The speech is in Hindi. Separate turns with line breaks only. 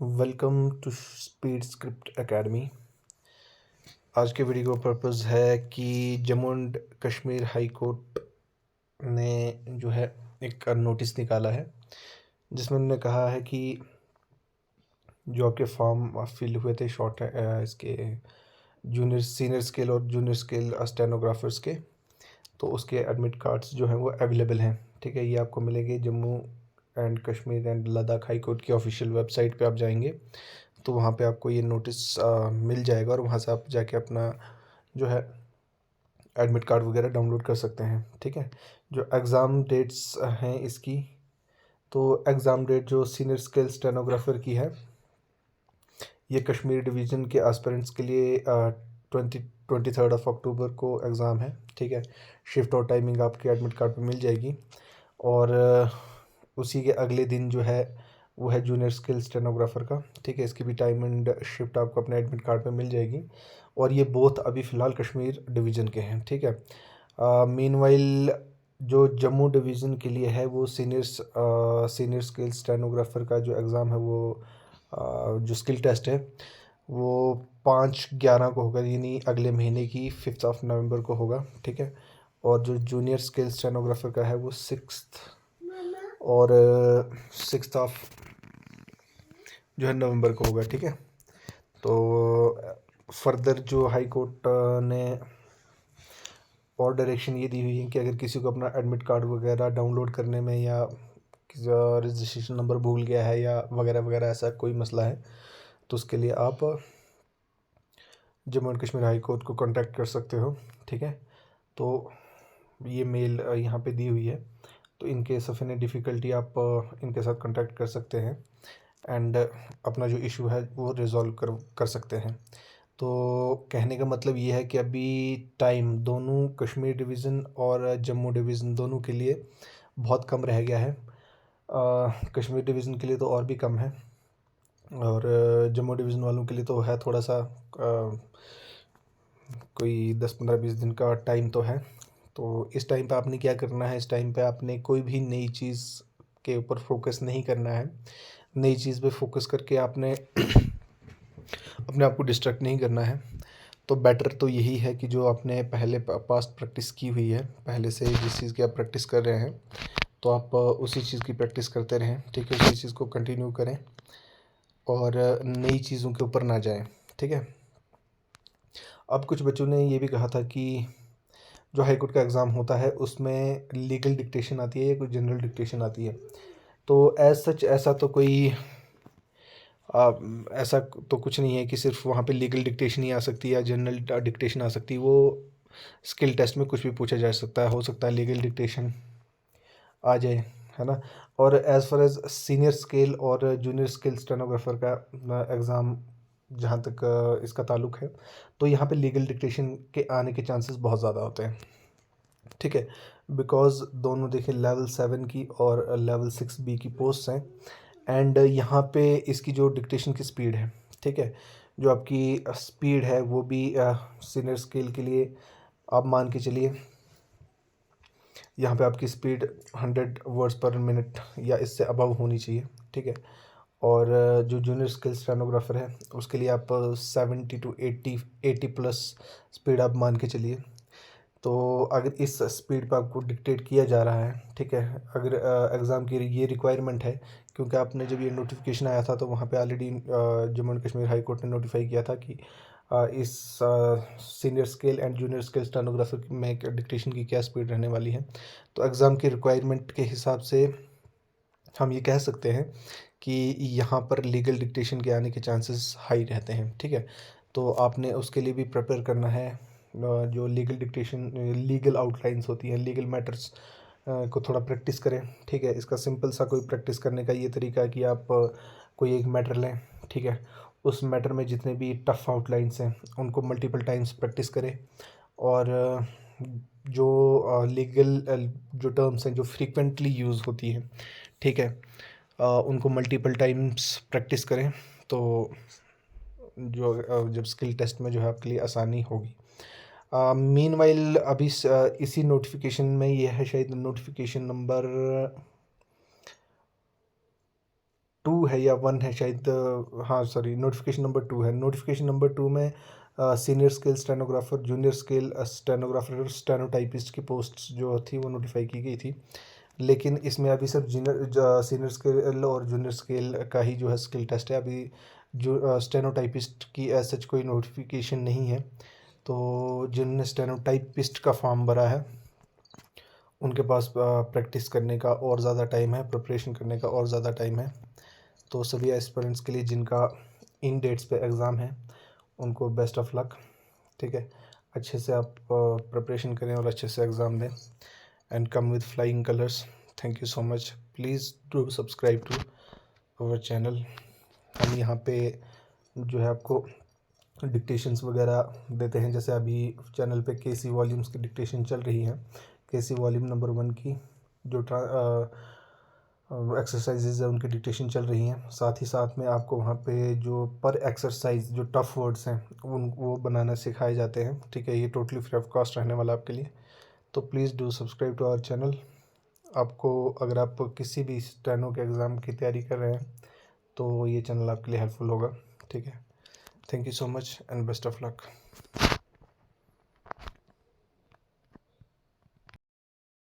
Welcome to speed script academy. आज के वीडियो का पर्पज़ है कि Jammu and Kashmir high court ने जो है एक नोटिस निकाला है, जिसमें उन्होंने कहा है कि जो आपके फॉर्म फिल हुए थे शॉर्ट इसके जूनियर सीनियर स्केल और जूनियर स्केल स्टेनोग्राफर्स के, तो उसके एडमिट कार्ड्स जो हैं वो अवेलेबल हैं। ठीक है, ये आपको मिलेंगे Jammu and Kashmir and Ladakh high court की ऑफिशियल वेबसाइट पे आप जाएंगे तो वहाँ पे आपको ये नोटिस मिल जाएगा और वहाँ से आप जाके अपना जो है एडमिट कार्ड वगैरह डाउनलोड कर सकते हैं। ठीक है, जो एग्ज़ाम डेट्स हैं इसकी, तो एग्ज़ाम डेट जो सीनियर स्केल स्टेनोग्राफर की है, ये कश्मीर डिवीज़न के एस्पिरेंट्स के लिए 23 अक्टूबर को एग्ज़ाम है। ठीक है, शिफ्ट और टाइमिंग आपके एडमिट कार्ड पे मिल जाएगी और उसी के अगले दिन जो है वो है जूनियर स्किल स्टेनोग्राफर का। ठीक है, इसकी भी टाइम एंड शिफ्ट आपको अपने एडमिट कार्ड पे मिल जाएगी और ये बोथ अभी फ़िलहाल कश्मीर डिवीज़न के हैं। ठीक है, मीनवाइल जो जम्मू डिवीज़न के लिए है वो सीनियर स्किल स्टेनोग्राफर का जो एग्ज़ाम है वो जो स्किल टेस्ट है वो 5/11 को होगा, यानी अगले महीने की 5 नवंबर को होगा। ठीक है, और जो जूनियर स्किल स्टेनोग्राफर का है वो 6 जो है नवंबर को होगा। ठीक है, तो फर्दर जो हाई कोर्ट ने और डायरेक्शन ये दी हुई है कि अगर किसी को अपना एडमिट कार्ड वगैरह डाउनलोड करने में या रजिस्ट्रेशन नंबर भूल गया है या वगैरह वगैरह ऐसा कोई मसला है तो उसके लिए आप Jammu and Kashmir high court को कांटेक्ट कर सकते हो। ठीक है, तो ये मेल यहाँ पे दी हुई है, तो in case of any difficulty आप इनके साथ कांटेक्ट कर सकते हैं एंड अपना जो इशू है वो रिज़ॉल्व कर सकते हैं। तो कहने का मतलब ये है कि अभी टाइम दोनों कश्मीर डिवीज़न और जम्मू डिवीज़न दोनों के लिए बहुत कम रह गया है। कश्मीर डिवीज़न के लिए तो और भी कम है और जम्मू डिवीज़न वालों के लिए तो है थोड़ा सा कोई 10-15-20 दिन का टाइम तो है। तो इस टाइम पे आपने क्या करना है, इस टाइम पे आपने कोई भी नई चीज़ के ऊपर फोकस नहीं करना है। नई चीज़ पे फोकस करके आपने अपने आप को डिस्ट्रैक्ट नहीं करना है। तो बेटर तो यही है कि जो आपने पहले पास्ट प्रैक्टिस की हुई है, पहले से जिस चीज़ की आप प्रैक्टिस कर रहे हैं तो आप उसी चीज़ की प्रैक्टिस करते रहें। ठीक है, उसी चीज़ को कंटिन्यू करें और नई चीज़ों के ऊपर ना जाएं। ठीक है, अब कुछ बच्चों ने ये भी कहा था कि जो हाई कोर्ट का एग्ज़ाम होता है उसमें लीगल डिक्टेशन आती है या कोई जनरल डिक्टेशन आती है। तो एज सच ऐसा तो कोई ऐसा तो कुछ नहीं है कि सिर्फ वहाँ पे लीगल डिक्टेशन ही आ सकती है या जनरल डिक्टेशन आ सकती है। वो स्किल टेस्ट में कुछ भी पूछा जा सकता है, हो सकता है लीगल डिक्टेशन आ जाए, है ना। और as far as senior scale और जूनियर स्केल स्टेनोग्राफर का एग्ज़ाम जहाँ तक इसका ताल्लुक़ है, तो यहाँ पे लीगल डिक्टेशन के आने के चांसेस बहुत ज़्यादा होते हैं। ठीक है, बिकॉज़ दोनों देखिए लेवल 7 की और लेवल 6B की पोस्ट्स हैं एंड यहाँ पे इसकी जो डिक्टेशन की स्पीड है, ठीक है, जो आपकी स्पीड है वो भी सीनियर स्केल के लिए आप मान के चलिए यहाँ पे आपकी स्पीड 100 वर्ड्स पर मिनट या इससे अबव होनी चाहिए। ठीक है, और जो जूनियर स्किल स्टेनोग्राफर है उसके लिए आप 70 to 80 प्लस स्पीड आप मान के चलिए। तो अगर इस स्पीड पे आपको डिक्टेट किया जा रहा है, ठीक है, अगर एग्ज़ाम की ये रिक्वायरमेंट है, क्योंकि आपने जब ये नोटिफिकेशन आया था तो वहाँ पे already Jammu and Kashmir high court ने नोटिफाई किया था कि इस senior scale and junior scale stenographer में डिक्टेशन की क्या स्पीड रहने वाली है। तो एग्ज़ाम की रिक्वायरमेंट के हिसाब से हम ये कह सकते हैं कि यहाँ पर लीगल डिक्टेशन के आने के चांसेस हाई रहते हैं। ठीक है, तो आपने उसके लिए भी प्रिपेयर करना है। जो लीगल डिक्टेशन लीगल आउटलाइंस होती हैं, लीगल मैटर्स को थोड़ा प्रैक्टिस करें। ठीक है, इसका सिंपल सा कोई प्रैक्टिस करने का ये तरीका है कि आप कोई एक मैटर लें। ठीक है, उस मैटर में जितने भी टफ आउटलाइंस हैं उनको मल्टीपल टाइम्स प्रैक्टिस करें और जो लीगल जो टर्म्स हैं जो फ्रीक्वेंटली यूज़ होती हैं, ठीक है, उनको मल्टीपल टाइम्स प्रैक्टिस करें तो जो जब स्किल टेस्ट में जो है आपके लिए आसानी होगी। मीनवाइल अभी इसी नोटिफिकेशन में ये है शायद नोटिफिकेशन नंबर 2 है या 1 है शायद, हाँ सॉरी, नोटिफिकेशन नंबर 2 है। नोटिफिकेशन नंबर 2 में senior scale stenographer, junior scale stenographer और स्टेनोटाइपिस्ट की पोस्ट्स जो थी वो नोटिफाई की गई थी। लेकिन इसमें अभी सिर्फ सीनियर स्केल और जूनियर स्केल का ही जो है स्किल टेस्ट है। अभी जो स्टेनोटाइपिस्ट की एज सच कोई नोटिफिकेशन नहीं है। तो जिनने स्टेनोटाइपिस्ट का फॉर्म भरा है उनके पास प्रैक्टिस करने का और ज़्यादा टाइम है, प्रिपरेशन करने का और ज़्यादा टाइम है। तो सभी एस्पिरेंट्स के लिए जिनका इन डेट्स पे एग्ज़ाम है उनको बेस्ट ऑफ लक। ठीक है, अच्छे से आप प्रिपरेशन करें और अच्छे से एग्ज़ाम दें and come with flying colours. Thank you so much. Please do subscribe to our channel. हम यहाँ पे जो है आपको डिक्टेशंस वगैरह देते हैं। जैसे अभी चैनल पे केसी वॉल्यूम्स की डिक्टेशन चल रही है। केसी वॉल्यूम नंबर 1 की जो एक्सरसाइजेज है उनकी डिक्टेशन चल रही हैं। साथ ही साथ में आपको वहाँ पे जो पर एक्सरसाइज जो टफ़ वर्ड्स हैं वो बनाना सिखाए जाते हैं। ठीक है, ये टोटली फ्री ऑफ कॉस्ट रहने वाला आपके लिए। तो please do subscribe to our channel. आपको अगर आप किसी भी स्टेनो के एग्ज़ाम की तैयारी कर रहे हैं तो ये चैनल आपके लिए हेल्पफुल होगा। ठीक है, thank you so much and best of luck.